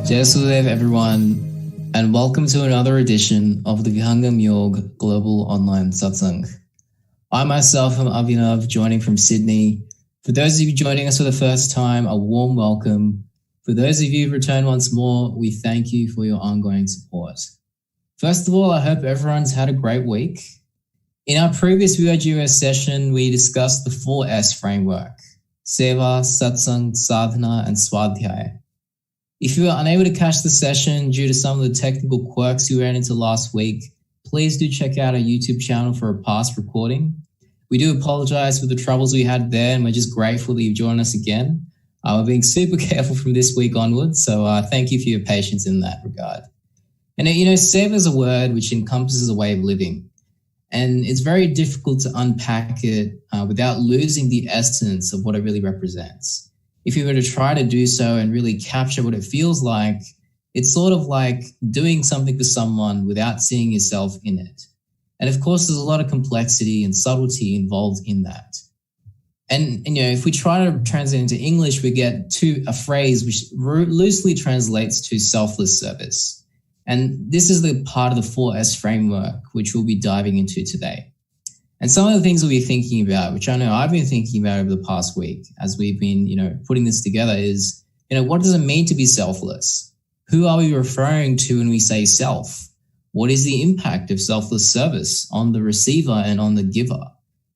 Jai Sudev, everyone, and welcome to another edition of the Vihangam Yog Global Online Satsang. I myself am Abhinav, joining from Sydney. For those of you joining us for the first time, a warm welcome. For those of you who return once more, we thank you for your ongoing support. First of all, I hope everyone's had a great week. In our previous VIGOS session, we discussed the 4S framework: Seva, Satsang, Sadhana, and Swadhyay. If you were unable to catch the session due to some of the technical quirks we ran into last week, please do check out our YouTube channel for a past recording. We do apologize for the troubles we had there, and we're just grateful that you've joined us again. We're being super careful from this week onwards, so thank you for your patience in that regard. And Seva is a word which encompasses a way of living, and it's very difficult to unpack it without losing the essence of what it really represents. If you were to try to do so and really capture what it feels like, it's sort of like doing something for someone without seeing yourself in it. And of course, there's a lot of complexity and subtlety involved in that. And if we try to translate into English, we get to a phrase which loosely translates to selfless service. And this is the part of the 4S framework, which we'll be diving into today. And some of the things we'll be thinking about, which I know I've been thinking about over the past week as we've been, putting this together is, what does it mean to be selfless? Who are we referring to when we say self? What is the impact of selfless service on the receiver and on the giver?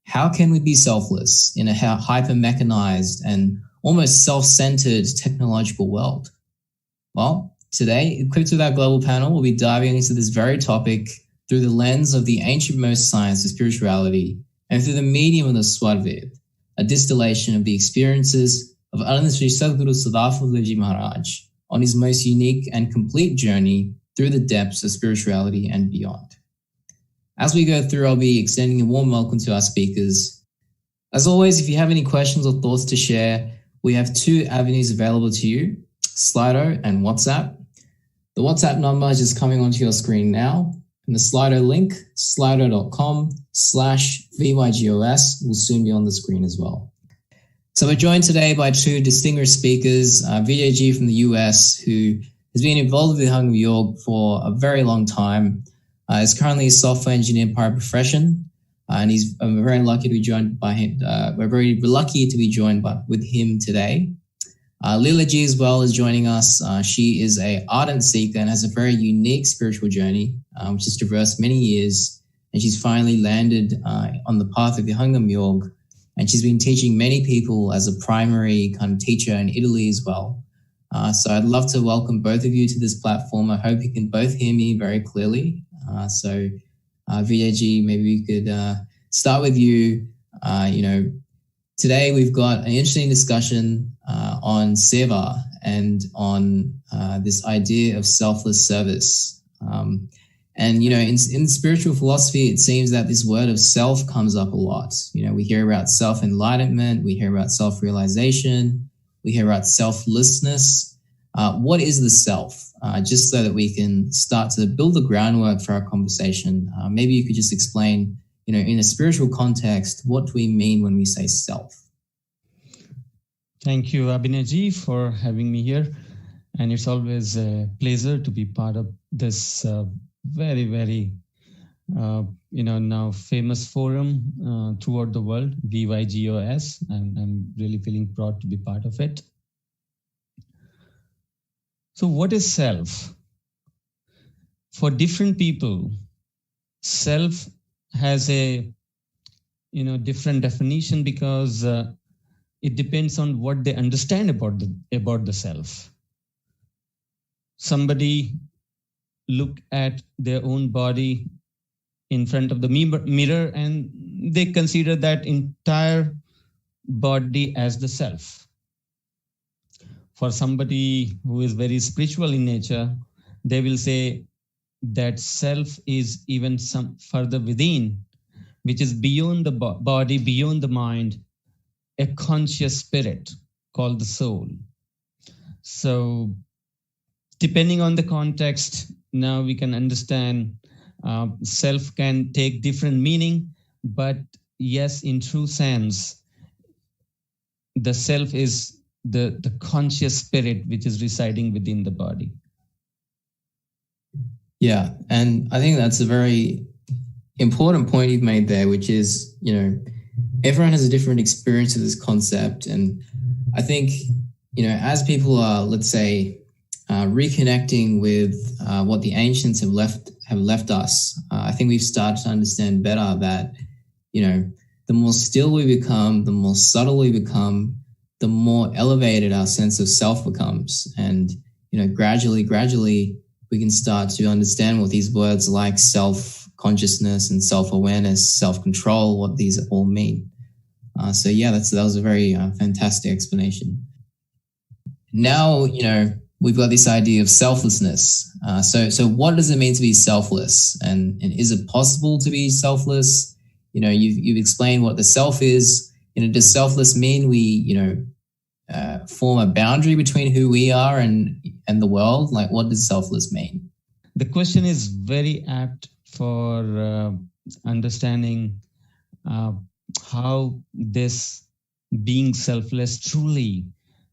How can we be selfless in a hyper-mechanized and almost self-centered technological world? Well, today, equipped with our global panel, we'll be diving into this very topic through the lens of the ancient-most science of spirituality and through the medium of the Swarved, a distillation of the experiences of Anand Sri Sadguru Sadafulji Maharaj on his most unique and complete journey through the depths of spirituality and beyond. As we go through, I'll be extending a warm welcome to our speakers. As always, if you have any questions or thoughts to share, we have two avenues available to you: Slido and WhatsApp. The WhatsApp number is just coming onto your screen now. And the Slido link, slido.com/VYGOS, will soon be on the screen as well. So we're joined today by two distinguished speakers, Vijay from the US, who has been involved with Vihangam Yoga for a very long time. Is currently a software engineer by profession, and we're very lucky to be joined by him. We're very lucky to be joined with him today. Leela Ji as well is joining us. She is an ardent seeker and has a very unique spiritual journey, which has traversed many years, and she's finally landed on the path of Vihangam Yoga, and she's been teaching many people as a primary kind of teacher in Italy as well. So I'd love to welcome both of you to this platform. I hope you can both hear me very clearly. So Vijay Ji, maybe we could start with you. Today we've got an interesting discussion on Seva and on this idea of selfless service. In spiritual philosophy, it seems that this word of self comes up a lot. We hear about self-enlightenment, we hear about self-realization, we hear about selflessness. What is the self? Just so that we can start to build the groundwork for our conversation, maybe you could just explain, in a spiritual context, what do we mean when we say self? Thank you, Abhinayji, for having me here. And it's always a pleasure to be part of this very, very, now famous forum throughout the world, VYGOS. I'm really feeling proud to be part of it. So what is self? For different people, self has a different definition because it depends on what they understand about the self. Somebody look at their own body in front of the mirror and they consider that entire body as the self. For somebody who is very spiritual in nature, they will say that self is even some further within, which is beyond the body, beyond the mind, a conscious spirit called the soul. So depending on the context, now we can understand self can take different meaning, but yes, in true sense, the self is the conscious spirit which is residing within the body. Yeah, and I think that's a very important point you've made there, which is, everyone has a different experience of this concept. And I think, as people are, let's say, reconnecting with what the ancients have left us, I think we've started to understand better that, the more still we become, the more subtle we become, the more elevated our sense of self becomes. And, gradually, we can start to understand what these words like self-consciousness and self-awareness, self-control, what these all mean. So yeah, that was a very fantastic explanation. Now, we've got this idea of selflessness. So what does it mean to be selfless? And is it possible to be selfless? You've explained what the self is. Does selfless mean we, form a boundary between who we are and the world? Like, what does selfless mean? The question is very apt for understanding how this being selfless truly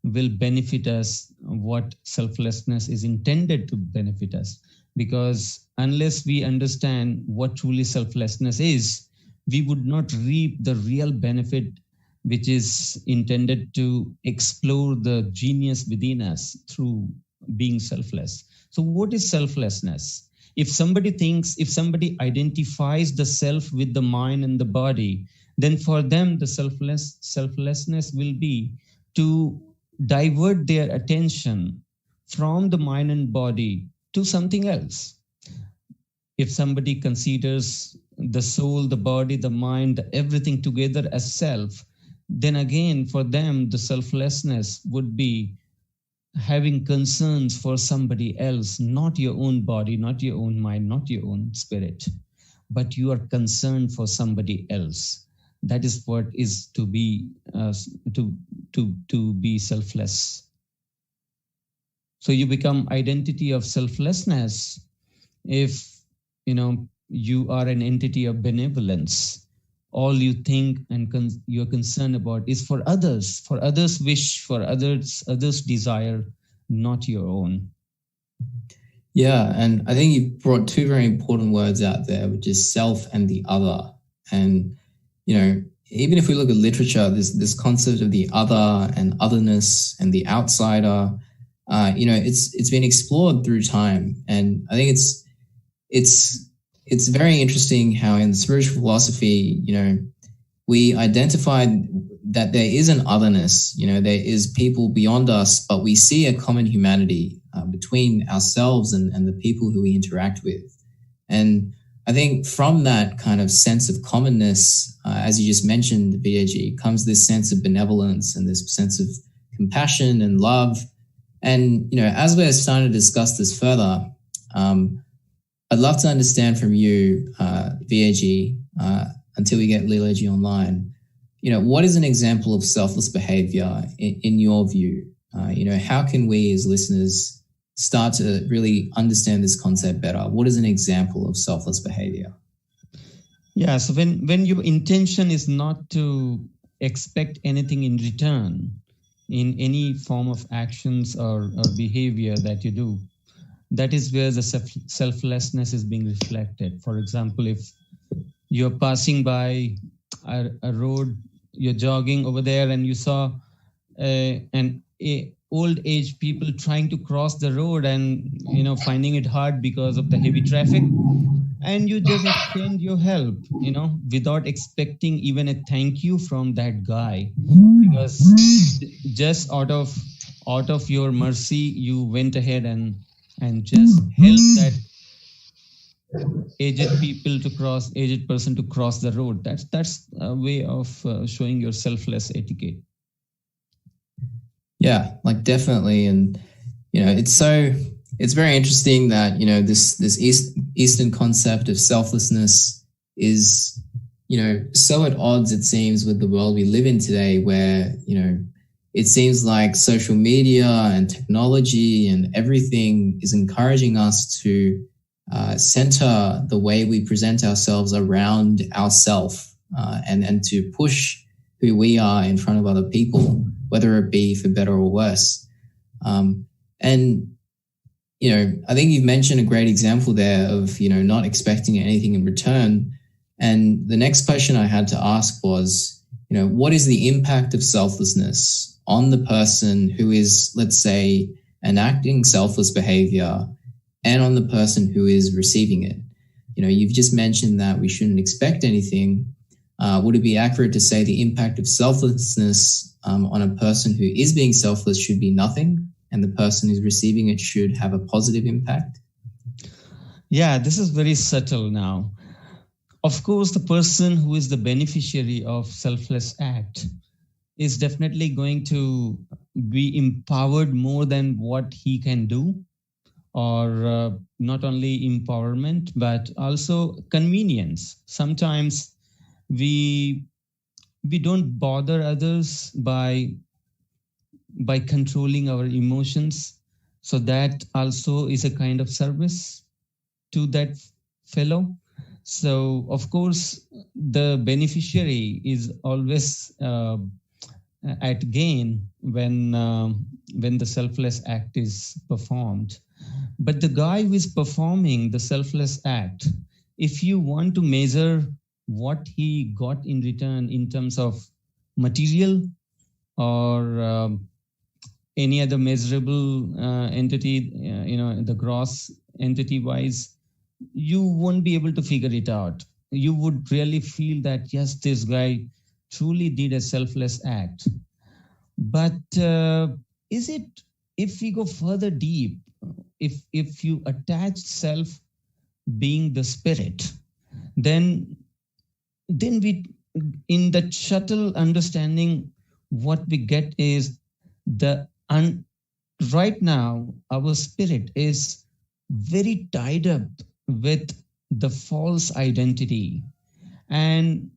will benefit us, what selflessness is intended to benefit us. Because unless we understand what truly selflessness is, we would not reap the real benefit which is intended to explore the genius within us through being selfless. So what is selflessness? If somebody identifies the self with the mind and the body, then for them the selflessness will be to divert their attention from the mind and body to something else. If somebody considers the soul, the body, the mind, everything together as self, then again, for them, the selflessness would be having concerns for somebody else, not your own body, not your own mind, not your own spirit, but you are concerned for somebody else. That is what is to be to be selfless. So you become identity of selflessness if you are an entity of benevolence. All you think and you're concerned about is for others wish, for others desire, not your own. Yeah, and I think you brought two very important words out there, which is self and the other. And even if we look at literature, this concept of the other and otherness and the outsider, it's been explored through time. And I think it's very interesting how in spiritual philosophy, we identified that there is an otherness, there is people beyond us, but we see a common humanity between ourselves and the people who we interact with. And I think from that kind of sense of commonness, as you just mentioned, Vijay, comes this sense of benevolence and this sense of compassion and love. And, as we're starting to discuss this further, I'd love to understand from you, Vijay, until we get Leela ji online, what is an example of selfless behavior in your view? How can we as listeners start to really understand this concept better? What is an example of selfless behavior? Yeah, so when your intention is not to expect anything in return in any form of actions or behavior that you do, that is where the selflessness is being reflected. For example, if you're passing by a road, you're jogging over there and you saw an old age people trying to cross the road and finding it hard because of the heavy traffic, and you just extend your help without expecting even a thank you from that guy, because just out of your mercy you went ahead and just helped that aged person to cross the road. That's a way of showing your selfless etiquette. Yeah, like definitely. And, it's very interesting that, this Eastern concept of selflessness is, so at odds, it seems, with the world we live in today, where, it seems like social media and technology and everything is encouraging us to center the way we present ourselves around ourself and to push who we are in front of other people, whether it be for better or worse. And I think you've mentioned a great example there of, not expecting anything in return. And the next question I had to ask was, what is the impact of selflessness on the person who is, let's say, enacting selfless behavior and on the person who is receiving it? You've just mentioned that we shouldn't expect anything. Would it be accurate to say the impact of selflessness on a person who is being selfless should be nothing, and the person who's receiving it should have a positive impact? Yeah, this is very subtle now. Of course, the person who is the beneficiary of selfless act is definitely going to be empowered more than what he can do, or not only empowerment, but also convenience. Sometimes we don't bother others by controlling our emotions. So that also is a kind of service to that fellow. So of course, the beneficiary is always at gain when the selfless act is performed. But the guy who is performing the selfless act, if you want to measure what he got in return in terms of material or any other measurable entity, the gross entity wise, you won't be able to figure it out. You would really feel that, yes, this guy truly did a selfless act. But is it, if we go further deep, if you attach self being the spirit, then we, in that subtle understanding, what we get is right now our spirit is very tied up with the false identity, and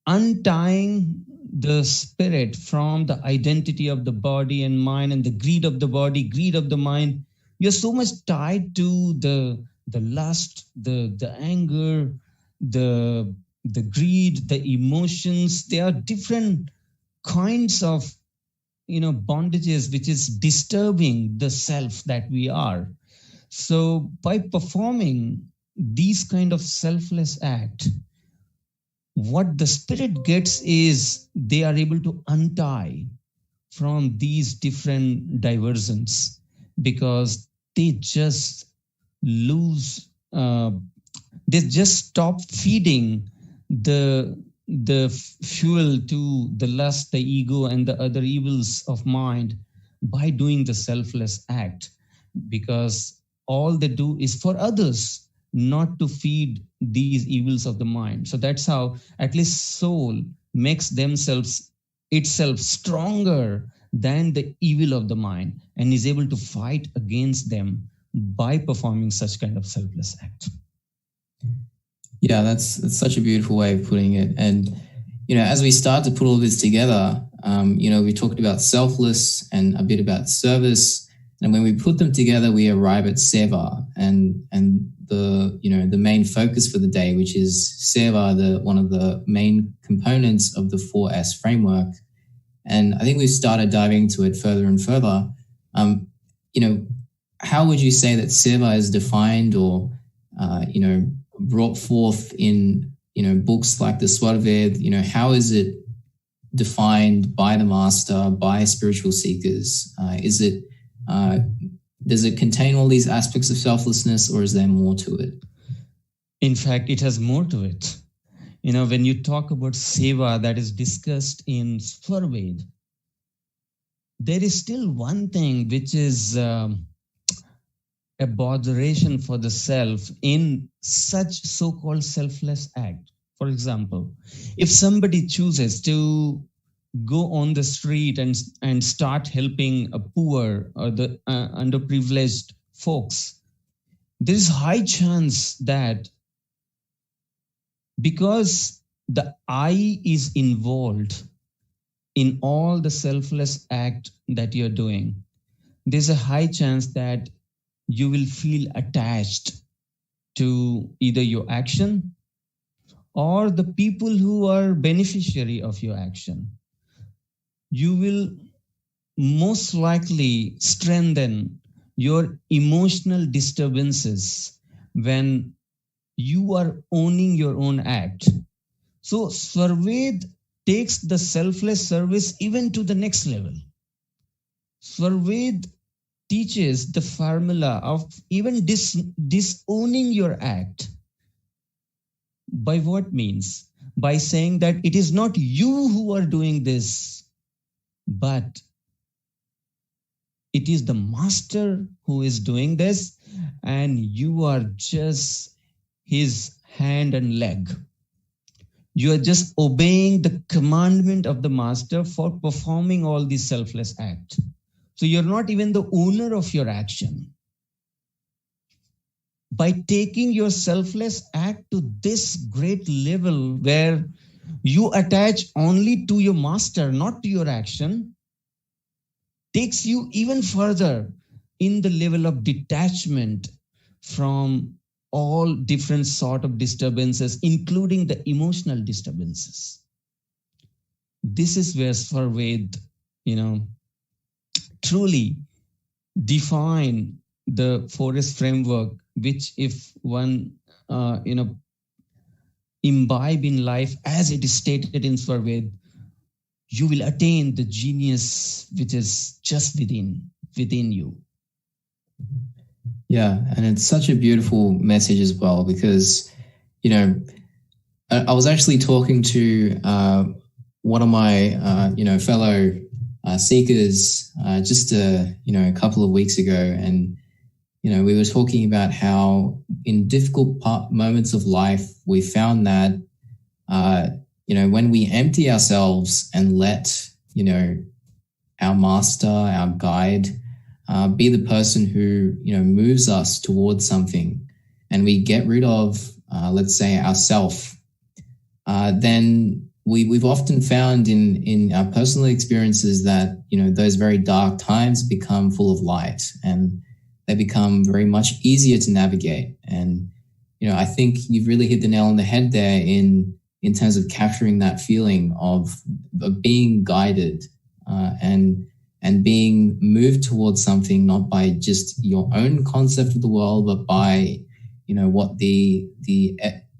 untying the spirit from the identity of the body and mind and the greed of the body, greed of the mind. You're so much tied to the lust, the anger, the greed, the emotions. There are different kinds of bondages which is disturbing the self that we are. So by performing these kind of selfless act, what the spirit gets is they are able to untie from these different diversions, because they just lose, they just stop feeding the fuel to the lust, the ego, and the other evils of mind by doing the selfless act, because all they do is for others, not to feed these evils of the mind. So that's how at least soul makes itself stronger than the evil of the mind, and is able to fight against them by performing such kind of selfless act. Yeah, that's such a beautiful way of putting it. And, as we start to put all this together, we talked about selfless and a bit about service. And when we put them together, we arrive at Seva and the main focus for the day, which is Seva, one of the main components of the 4S framework. And I think we've started diving into it further and further. How would you say that Seva is defined or, brought forth in, books like the Swarved? How is it defined by the master, by spiritual seekers? Does it contain all these aspects of selflessness, or is there more to it? In fact, it has more to it. When you talk about Seva that is discussed in Swarved, there is still one thing which is a botheration for the self in such so-called selfless act. For example, if somebody chooses to go on the street and start helping a poor or the underprivileged folks, there is high chance that because the I is involved in all the selfless act that you're doing, there's a high chance that you will feel attached to either your action or the people who are beneficiary of your action. You will most likely strengthen your emotional disturbances when you are owning your own act. So Swarved takes the selfless service even to the next level. Swarved teaches the formula of even disowning your act. By what means? By saying that it is not you who are doing this, but it is the master who is doing this, and you are just his hand and leg. You are just obeying the commandment of the master for performing all these selfless acts. So you're not even the owner of your action. By taking your selfless act to this great level where you attach only to your master, not to your action, takes you even further in the level of detachment from all different sort of disturbances, including the emotional disturbances. This is where Swarved, truly define the forest framework, which if one, imbibe in life as it is stated in Swarved, you will attain the genius which is just within you. Yeah, and it's such a beautiful message as well, because, I was actually talking to one of my, fellow seekers just a couple of weeks ago, and we were talking about how in difficult moments of life we found that when we empty ourselves and let our master, our guide, be the person who moves us towards something, and we get rid of let's say ourself, then we've often found in our personal experiences that those very dark times become full of light, and they become very much easier to navigate. And I think you've really hit the nail on the head there in terms of capturing that feeling of being guided and being moved towards something, not by just your own concept of the world, but by what the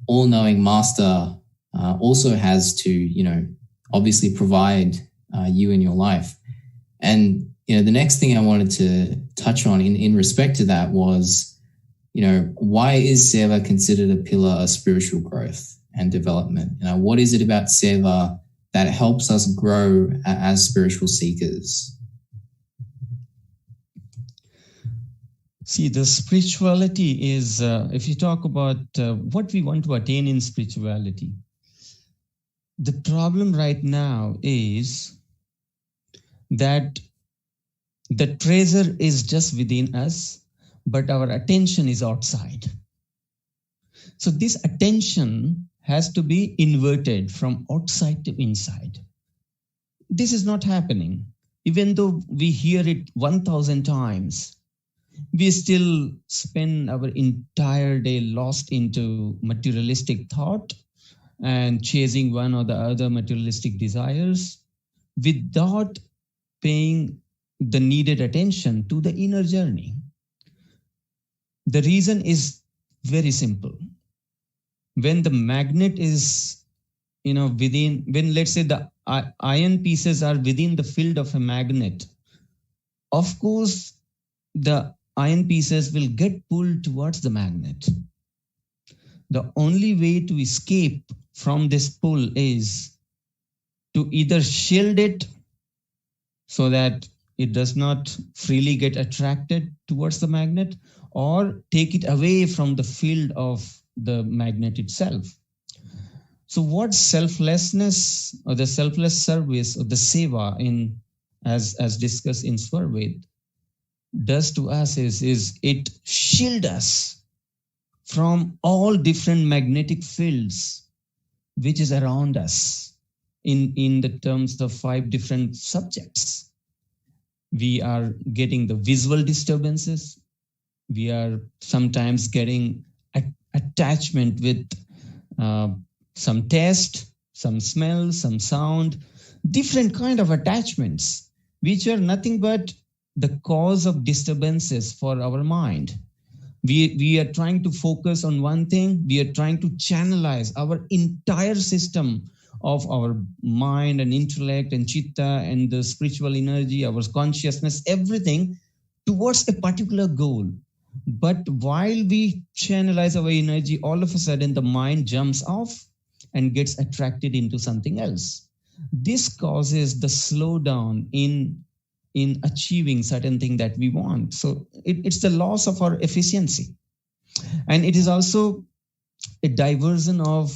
all-knowing master also has to obviously provide you in your life. And the next thing I wanted to touch on in respect to that was why is Seva considered a pillar of spiritual growth and development? What is it about Seva that helps us grow as spiritual seekers? See, the spirituality is, if you talk about what we want to attain in spirituality, the problem right now is that the treasure is just within us, but our attention is outside. So this attention has to be inverted from outside to inside. This is not happening. Even though we hear it 1,000 times, we still spend our entire day lost into materialistic thought and chasing one or the other materialistic desires without paying the needed attention to the inner journey. The reason is very simple. When the magnet is, within, when let's say the iron pieces are within the field of a magnet, of course, the iron pieces will get pulled towards the magnet. The only way to escape from this pull is to either shield it so that it does not freely get attracted towards the magnet, or take it away from the field of the magnet itself. So what selflessness or the selfless service or the Seva as discussed in Swarved does to us is it shields us from all different magnetic fields which is around us in the terms of 5 different subjects. We are getting the visual disturbances. We are sometimes getting attachment with some taste, some smell, some sound, different kind of attachments, which are nothing but the cause of disturbances for our mind. We are trying to focus on one thing. We are trying to channelize our entire system of our mind and intellect and chitta and the spiritual energy, our consciousness, everything towards a particular goal. But while we channelize our energy, all of a sudden the mind jumps off and gets attracted into something else. This causes the slowdown in achieving certain thing that we want. So it's the loss of our efficiency. And it is also a diversion of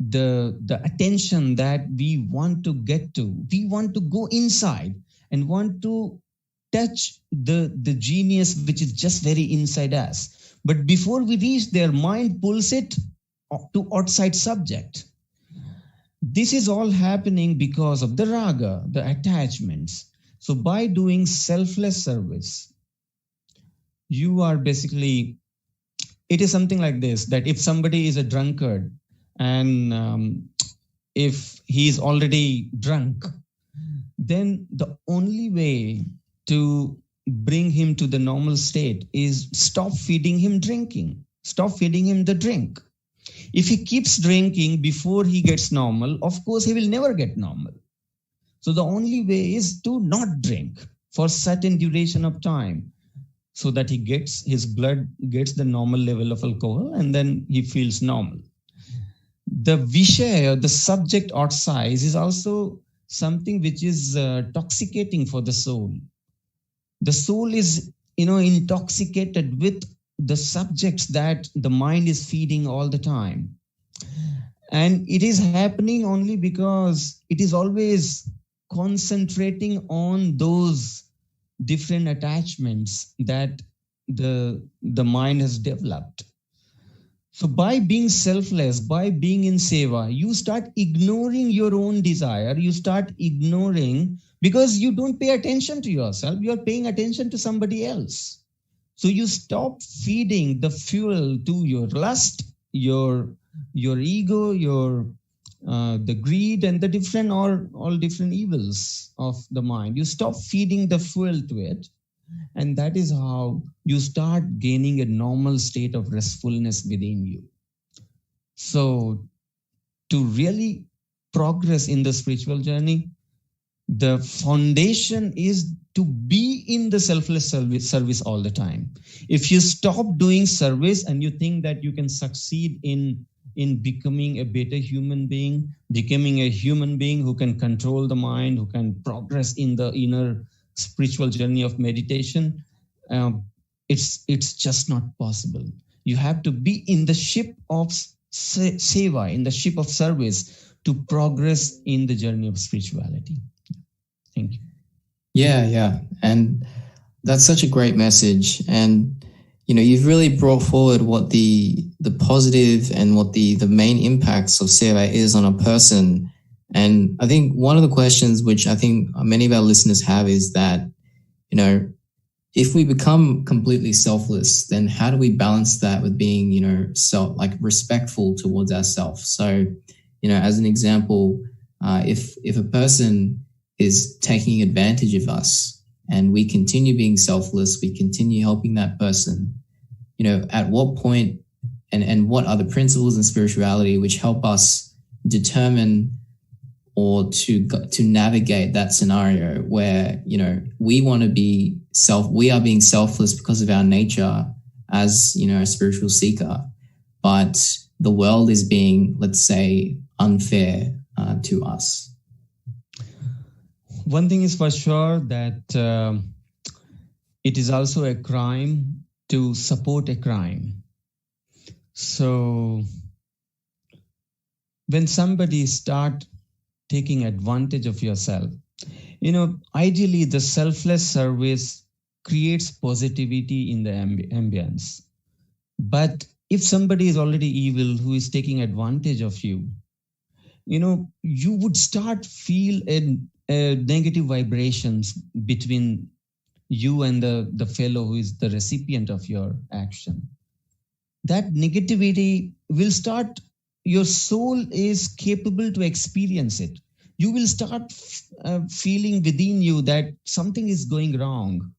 the attention that we want to get to. We want to go inside and want to touch the genius which is just very inside us. But before we reach there, mind pulls it to outside subject. This is all happening because of the raga, the attachments. So by doing selfless service, you are basically, it is something like this, that if somebody is a drunkard and if he is already drunk, then the only way to bring him to the normal state is stop feeding him drinking, stop feeding him the drink. If he keeps drinking before he gets normal, of course, he will never get normal. So the only way is to not drink for certain duration of time so that his blood gets the normal level of alcohol and then he feels normal. The Vijay, the subject outside, is also something which is toxicating for the soul. The soul is, intoxicated with the subjects that the mind is feeding all the time. And it is happening only because it is always concentrating on those different attachments that the mind has developed. So by being selfless, by being in seva, you start ignoring your own desire. You start ignoring because you don't pay attention to yourself. You're paying attention to somebody else. So you stop feeding the fuel to your lust, your ego, the greed, and the different all different evils of the mind. You stop feeding the fuel to it, and that is how you start gaining a normal state of restfulness within you. So to really progress in the spiritual journey, the foundation is to be in the selfless service all the time. If you stop doing service and you think that you can succeed in becoming a better human being, becoming a human being who can control the mind, who can progress in the inner spiritual journey of meditation, it's just not possible. You have to be in the ship of seva, in the ship of service, to progress in the journey of spirituality. Thank you. Yeah. And that's such a great message. And, you've really brought forward what the positive and what the main impacts of seva is on a person. And I think one of the questions which I think many of our listeners have is that, if we become completely selfless, then how do we balance that with being, respectful towards ourselves? So, as an example, if a person is taking advantage of us and we continue being selfless, we continue helping that person, at what point and what are the principles in spirituality which help us determine or to navigate that scenario where, we want to be we are being selfless because of our nature as, a spiritual seeker, but the world is being, let's say, unfair to us. One thing is for sure that it is also a crime to support a crime. So when somebody start taking advantage of yourself, ideally the selfless service creates positivity in the ambience. But if somebody is already evil who is taking advantage of you, you would start feel a negative vibrations between you and the fellow who is the recipient of your action. That negativity will start, your soul is capable to experience it. you will start feeling within you that something is going wrong.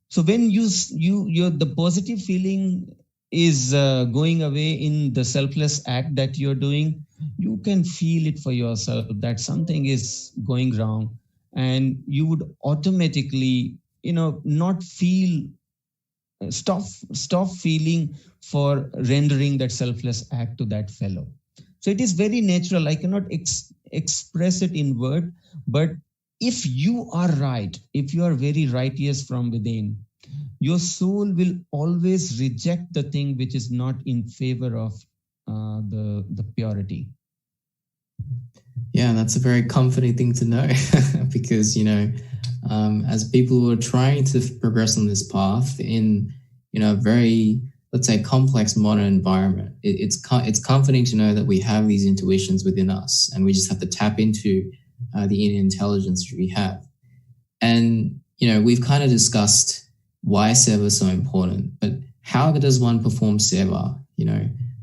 So when the positive feeling is going away in the selfless act that you're doing, you can feel it for yourself that something is going wrong, and you would automatically, not feel stop feeling for rendering that selfless act to that fellow. So it is very natural. I cannot express it in word, but if you are right, if you are very righteous from within, your soul will always reject the thing which is not in favor of the purity. Yeah, that's a very comforting thing to know because, as people who are trying to progress on this path in, a very, let's say, complex modern environment, it's comforting to know that we have these intuitions within us, and we just have to tap into the inner intelligence we have. And, we've kind of discussed why Seva is so important, but how does one perform Seva?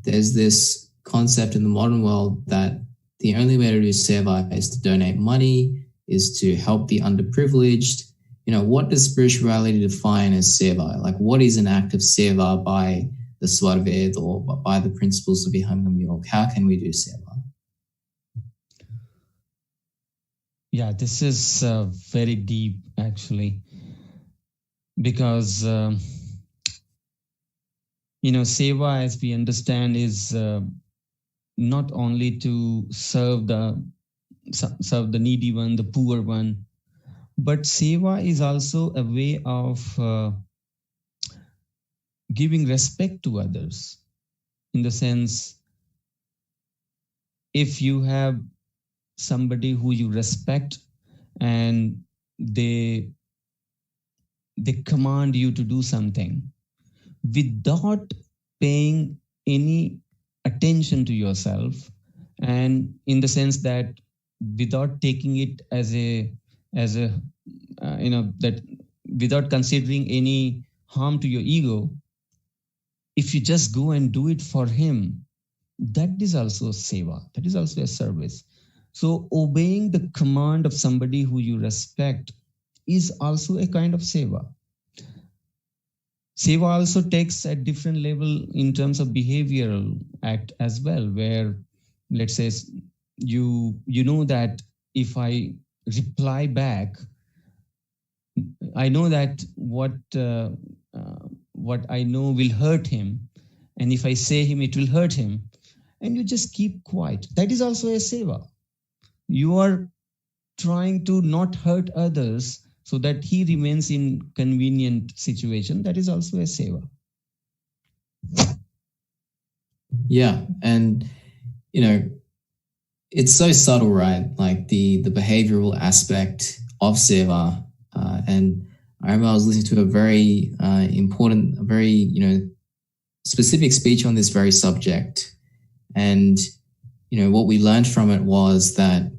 There's this concept in the modern world that the only way to do Seva is to donate money, is to help the underprivileged. What does spirituality define as Seva? Like, what is an act of Seva by the Swarved or by the principles of Vihangam Yoga? How can we do Seva? Yeah, this is very deep, actually, because, Seva, as we understand, is not only to serve the needy one, the poor one, but Seva is also a way of giving respect to others. In the sense, if you have somebody who you respect and they command you to do something without paying any attention to yourself, and in the sense that without taking it as a that without considering any harm to your ego, if you just go and do it for him, that is also Seva, that is also a service. So obeying the command of somebody who you respect is also a kind of Seva. Seva also takes a different level in terms of behavioral act as well, where, let's say, you know that if I reply back, I know that what I know will hurt him, and if I say him, it will hurt him, and you just keep quiet. That is also a Seva. You are trying to not hurt others so that he remains in convenient situation. That is also a Seva. Yeah, and it's so subtle, right? Like the behavioral aspect of Seva. And I remember I was listening to a very important, a very specific speech on this very subject, and what we learned from it was that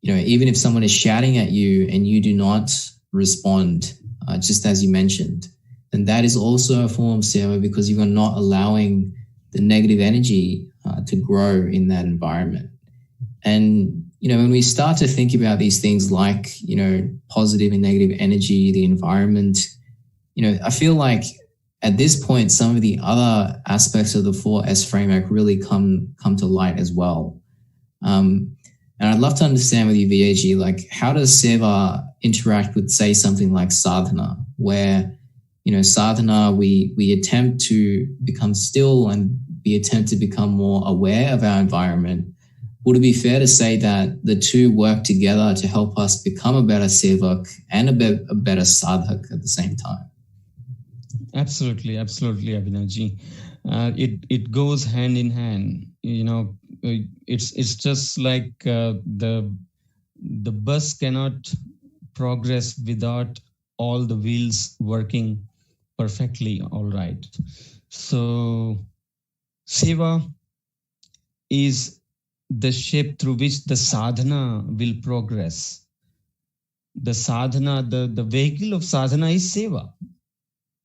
even if someone is shouting at you and you do not respond, just as you mentioned, then that is also a form of Seva, because you are not allowing the negative energy to grow in that environment. And when we start to think about these things like positive and negative energy, the environment, I feel like at this point some of the other aspects of the 4S framework really come to light as well. And I'd love to understand with you, Vijay, like, how does Seva interact with, say, something like sadhana, where, sadhana, we attempt to become still and we attempt to become more aware of our environment. Would it be fair to say that the two work together to help us become a better sevak and a better sadhak at the same time? Absolutely, Abhinavji. It goes hand in hand. It's just like the bus cannot progress without all the wheels working perfectly. All right. So Seva is the shape through which the sadhana will progress. The sadhana, the vehicle of sadhana is Seva.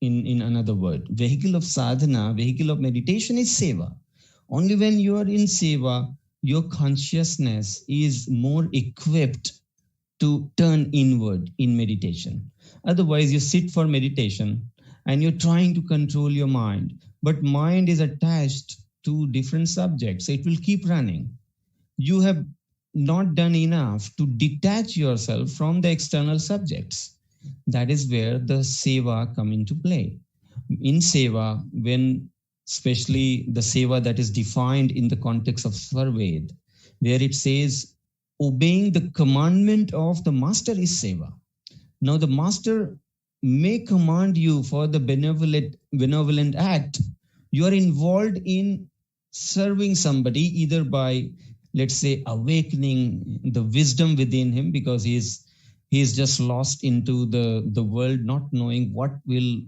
In another word, vehicle of sadhana, vehicle of meditation is Seva. Only when you are in Seva, your consciousness is more equipped to turn inward in meditation. Otherwise, you sit for meditation and you're trying to control your mind, but mind is attached to different subjects. So it will keep running. You have not done enough to detach yourself from the external subjects. That is where the Seva come into play. In Seva, when especially the Seva that is defined in the context of Swarved, where it says, obeying the commandment of the master is Seva. Now the master may command you for the benevolent act. You are involved in serving somebody either by, let's say, awakening the wisdom within him, because he's just lost into the world, not knowing what will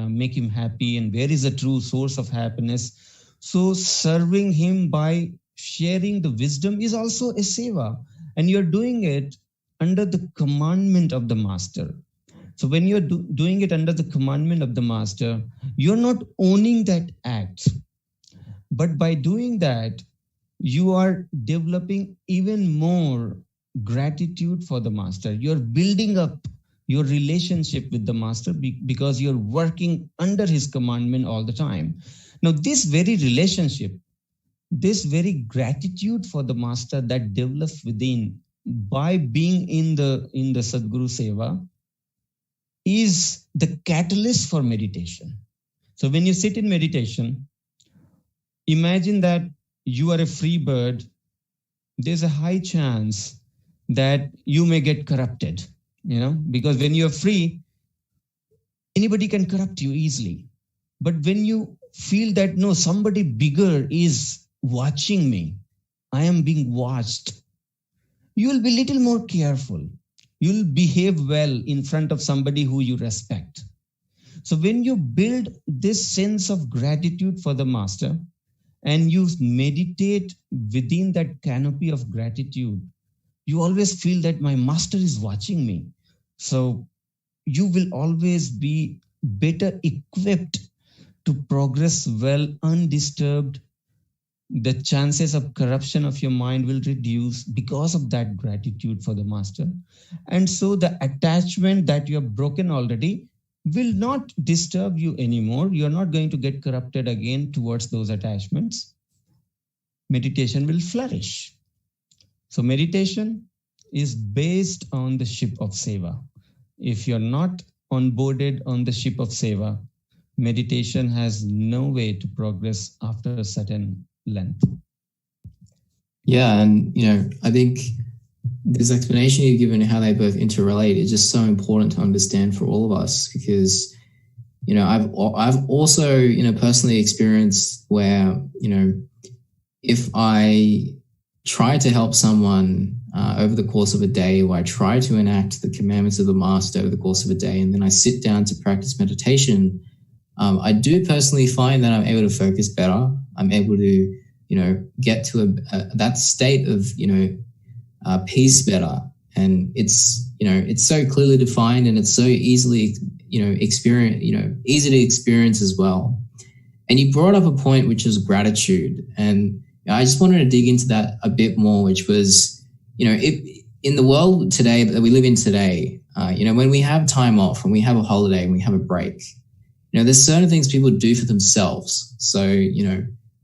make him happy and where is the true source of happiness. So serving him by sharing the wisdom is also a Seva, and you're doing it under the commandment of the master. So when you're doing it under the commandment of the master, you're not owning that act, but by doing that, you are developing even more gratitude for the master. You're building up your relationship with the master because you're working under his commandment all the time. Now, this very relationship, this very gratitude for the master that develops within by being in the Sadguru Seva is the catalyst for meditation. So when you sit in meditation, imagine that you are a free bird. There's a high chance that you may get corrupted, because when you're free, anybody can corrupt you easily. But when you feel that, no, somebody bigger is watching me, I am being watched, you will be a little more careful. You'll behave well in front of somebody who you respect. So when you build this sense of gratitude for the master and you meditate within that canopy of gratitude, you always feel that my master is watching me. So you will always be better equipped to progress well undisturbed. The chances of corruption of your mind will reduce because of that gratitude for the master. And so the attachment that you have broken already will not disturb you anymore. You're not going to get corrupted again towards those attachments. Meditation will flourish. So meditation is based on the ship of Seva. If you're not onboarded on the ship of Seva, meditation has no way to progress after a certain length. Yeah, and I think this explanation you've given how they both interrelate is just so important to understand for all of us, because I've also personally experienced where if I try to help someone over the course of a day, or I try to enact the commandments of the master over the course of a day, and then I sit down to practice meditation, I do personally find that I'm able to focus better. I'm able to, get to that state of, peace better. And it's so clearly defined, and it's so easily, easy to experience as well. And you brought up a point, which is gratitude. And I just wanted to dig into that a bit more, which was, in the world today that we live in today, when we have time off, when we have a holiday, when we have a break, there's certain things people do for themselves. So,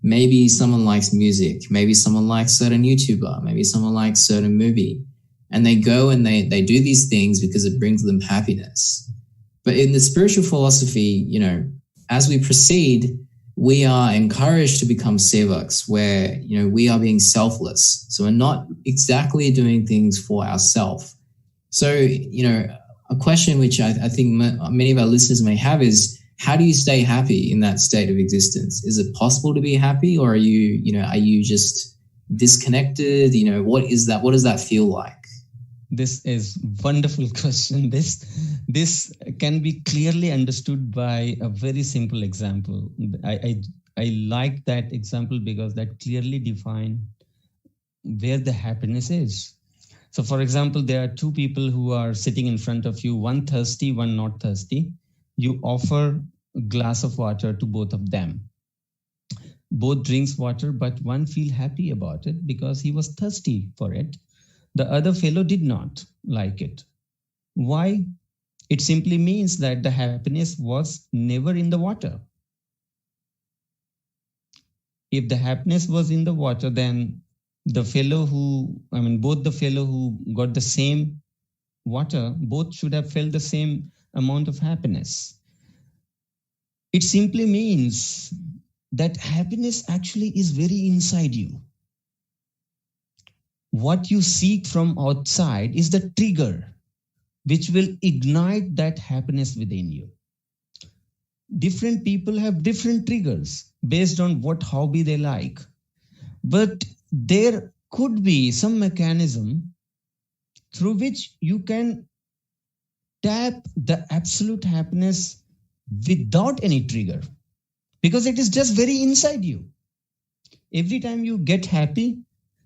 maybe someone likes music, maybe someone likes certain YouTuber, maybe someone likes certain movie, and they go and they do these things because it brings them happiness. But in the spiritual philosophy, as we proceed, we are encouraged to become sevaks, where, we are being selfless. So we're not exactly doing things for ourselves. So, a question which I think many of our listeners may have is, how do you stay happy in that state of existence? Is it possible to be happy, or are you just disconnected? What is that? What does that feel like? This is a wonderful question. This can be clearly understood by a very simple example. I like that example because that clearly defines where the happiness is. So, for example, there are two people who are sitting in front of you, one thirsty, one not thirsty. You offer a glass of water to both of them. both drinks water, but one feel happy about it because he was thirsty for it. The other fellow did not like it. Why? It simply means that the happiness was never in the water. If the happiness was in the water, then both the fellow who got the same water, both should have felt the same amount of happiness. It simply means that happiness actually is very inside you. What you seek from outside is the trigger which will ignite that happiness within you. Different people have different triggers based on what hobby they like. But there could be some mechanism through which you can tap the absolute happiness without any trigger, because it is just very inside you. Every time you get happy,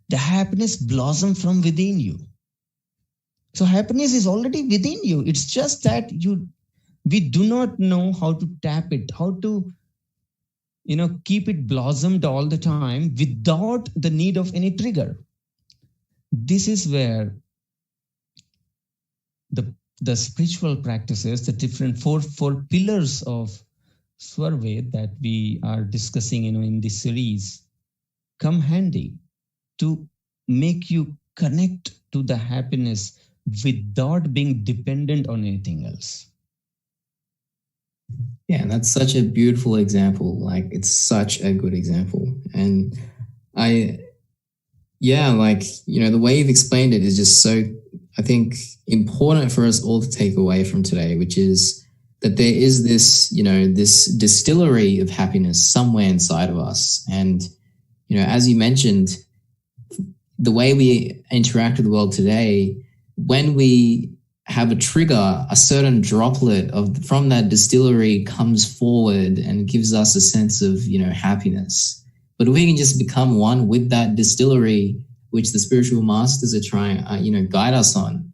the happiness blossoms from within you. So happiness is already within you. It's just that we do not know how to tap it, how to keep it blossomed all the time without the need of any trigger. This is where the spiritual practices, the different four pillars of Swarved that we are discussing in this series, come handy to make you connect to the happiness without being dependent on anything else. Yeah, and that's such a beautiful example. Like, it's such a good example. And the way you've explained it is just so, I think, important for us all to take away from today, which is that there is this, this distillery of happiness somewhere inside of us. And, as you mentioned, the way we interact with the world today, when we have a trigger, a certain droplet from that distillery comes forward and gives us a sense of, happiness. But if we can just become one with that distillery, which the spiritual masters are trying, guide us on,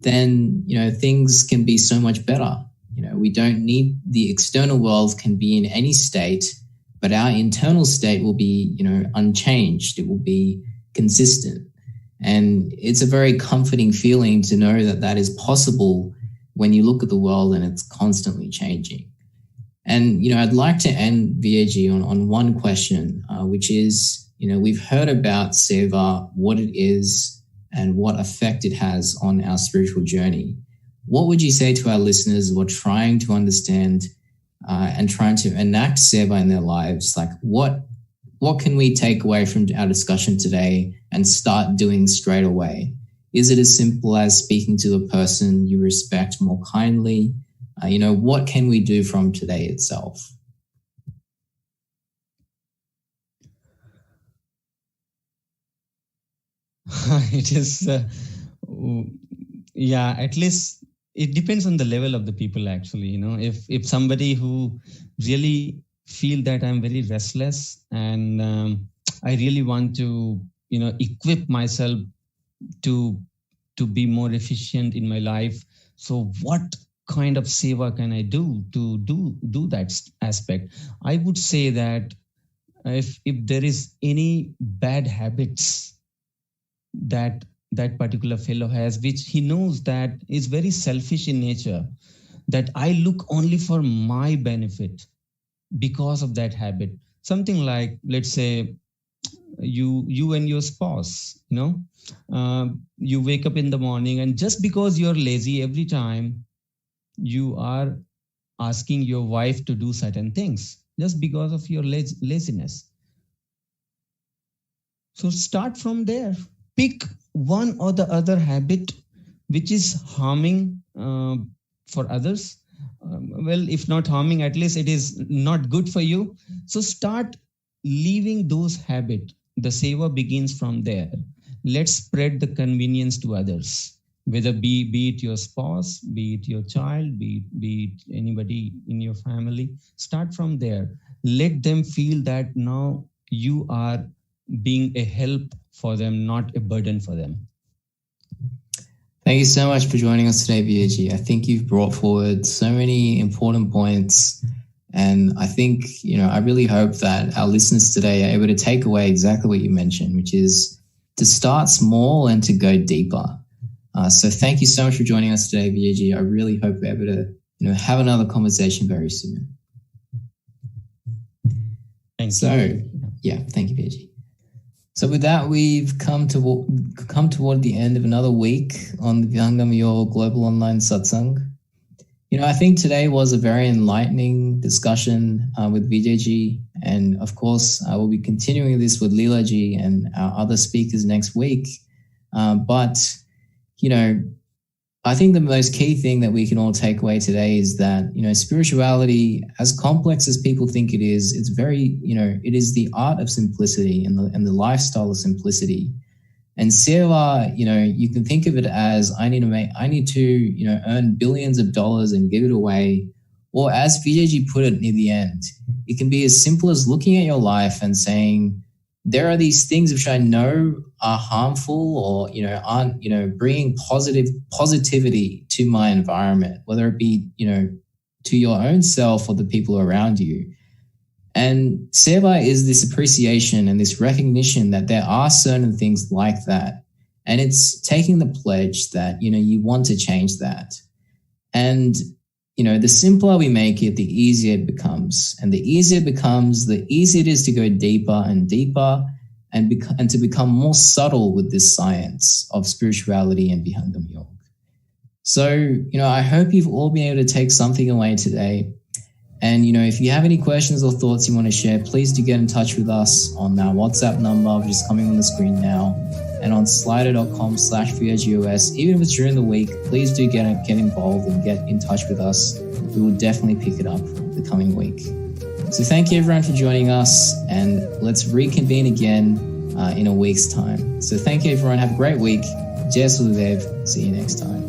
then, things can be so much better. We don't need the external world can be in any state, but our internal state will be, unchanged. It will be consistent. And it's a very comforting feeling to know that that is possible when you look at the world and it's constantly changing. And, I'd like to end, Vijay, on one question, which is, we've heard about Seva, what it is, and what effect it has on our spiritual journey. What would you say to our listeners who are trying to understand and trying to enact Seva in their lives? Like, what can we take away from our discussion today and start doing straight away? Is it as simple as speaking to a person you respect more kindly? What can we do from today itself? It is, at least it depends on the level of the people, actually. If somebody who really feel that I'm very restless and I really want to, equip myself to be more efficient in my life. So what kind of seva can I do to do that aspect? I would say that if there is any bad habits that particular fellow has, which he knows that is very selfish in nature, that I look only for my benefit because of that habit. Something like, let's say, you and your spouse, you wake up in the morning and just because you're lazy, every time you are asking your wife to do certain things just because of your laziness. So start from there. Pick one or the other habit which is harming for others. If not harming, at least it is not good for you. So start leaving those habits. The seva begins from there. Let's spread the convenience to others, whether be it your spouse, be it your child, be it anybody in your family. Start from there. Let them feel that now you are being a help for them, not a burden for them. Thank you so much for joining us today, Vijay. I think you've brought forward so many important points And I think, I really hope that our listeners today are able to take away exactly what you mentioned, which is to start small and to go deeper. So thank you so much for joining us today, Vijay. I really hope we're able to, have another conversation very soon. Thank you. Yeah, thank you, Vijay. So with that, we've come toward the end of another week on the Vihangam Yoga Global Online Satsang. I think today was a very enlightening discussion with Vijay, and of course, we'll be continuing this with Leela ji and our other speakers next week. But I think the most key thing that we can all take away today is that, spirituality, as complex as people think it is, it's very, it is the art of simplicity and the lifestyle of simplicity. And Seva, you can think of it as I need to earn billions of dollars and give it away. Or as Vijay put it near the end, it can be as simple as looking at your life and saying, there are these things which I know are harmful or, aren't, bringing positivity to my environment, whether it be, to your own self or the people around you. And Seva is this appreciation and this recognition that there are certain things like that. And it's taking the pledge that, you want to change that. And, the simpler we make it, the easier it becomes. And the easier it becomes, the easier it is to go deeper and deeper and to become more subtle with this science of spirituality and Vihangam Yoga. So, I hope you've all been able to take something away today. And, if you have any questions or thoughts you want to share, please do get in touch with us on our WhatsApp number, which is coming on the screen now, and on slido.com/VOGOS. Even if it's during the week, please do get involved and get in touch with us. We will definitely pick it up the coming week. So thank you everyone for joining us, and let's reconvene again in a week's time. So thank you everyone. Have a great week. Jai Suludev. See you next time.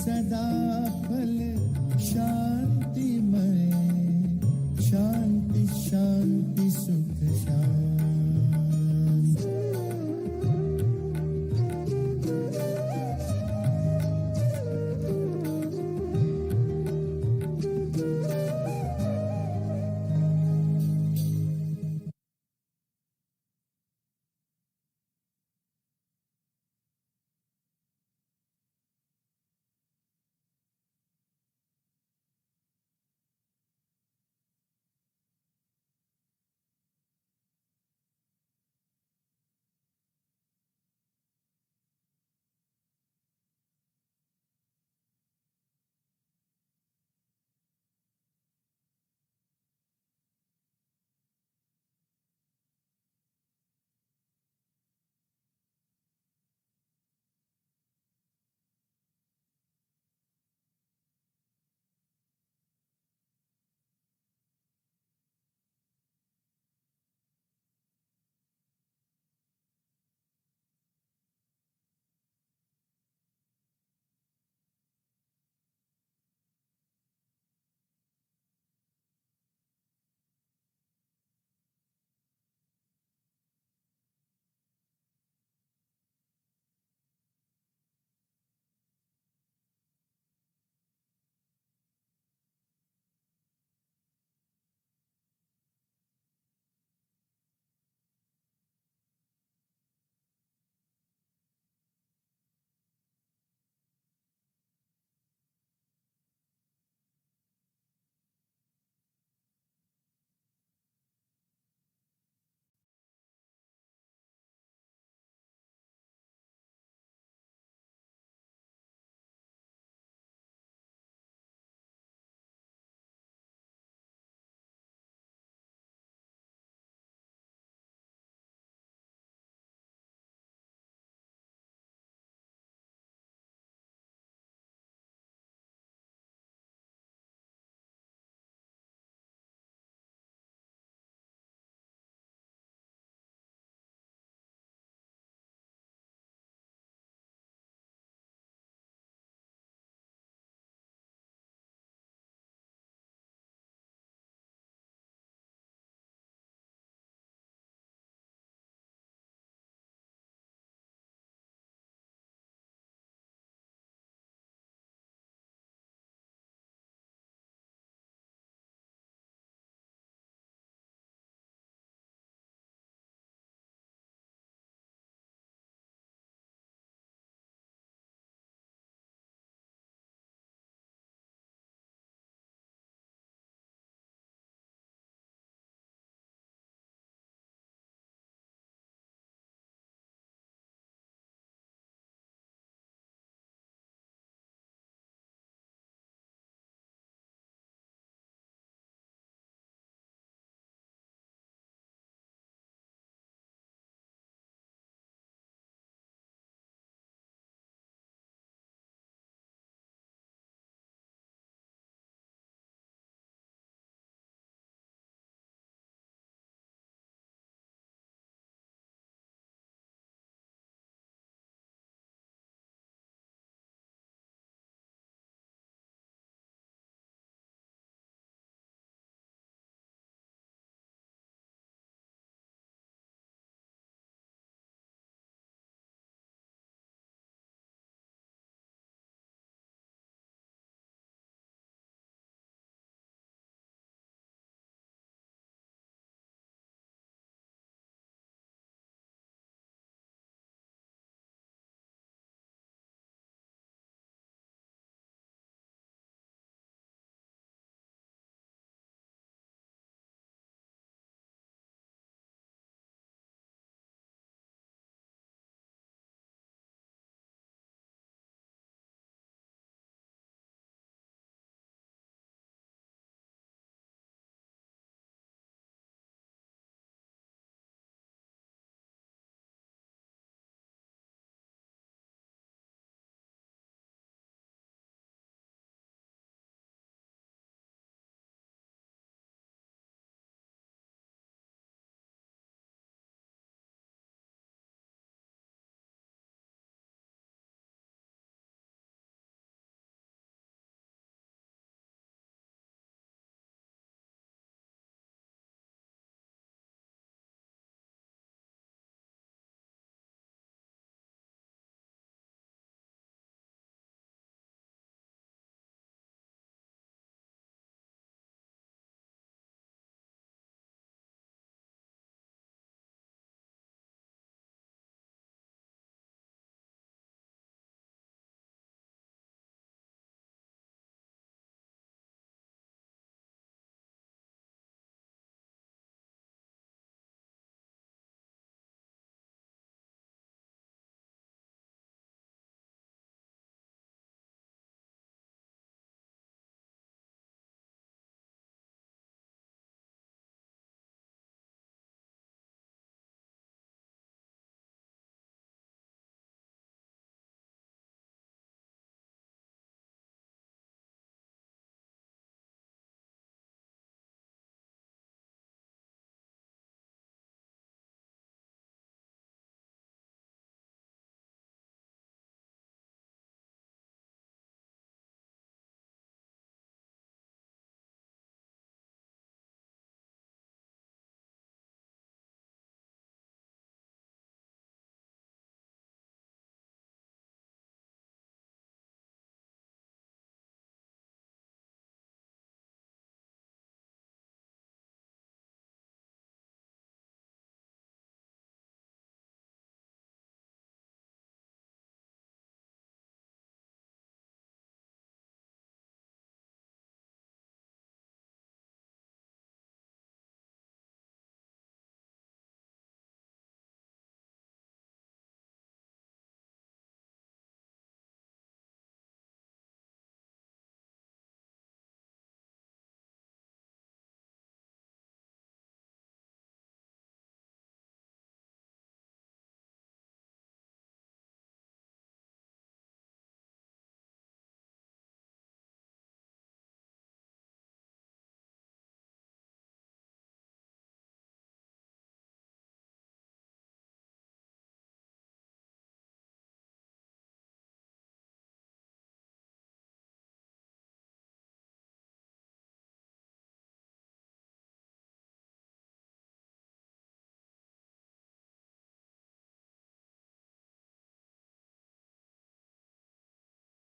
सदा फल शांतिमय शांति शांति सुख